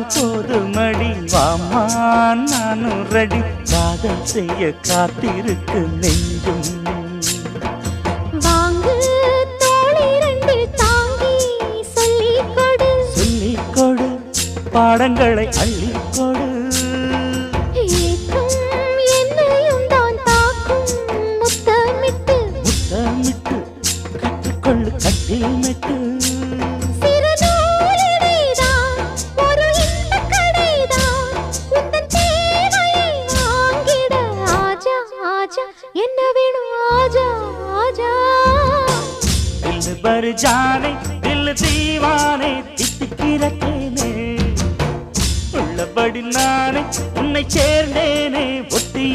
போதுமடி வாமா நானும் ரெடி காதல் செய்ய காத்திருக்கு நெஞ்சும் வாங்கு தோளி ரெண்டு தாங்கி சொல்லிக்கொடு சொல்லிக்கொடு பாடங்களை அள்ளிக்கொடு ஏற்றும் என்னையும் தான் தாக்கும் முத்தமிட்டு முத்தமிட்டு கற்றுக்கொள்ளு கட்டில் மெட்டு என்ன வேணும் ஆஜா ஆஜா दिल भर जाने दिल दीवाने தித்திக்கிறேனே உள்ளபடி நானே உன்னை சேர்ந்தேனே ஒத்தி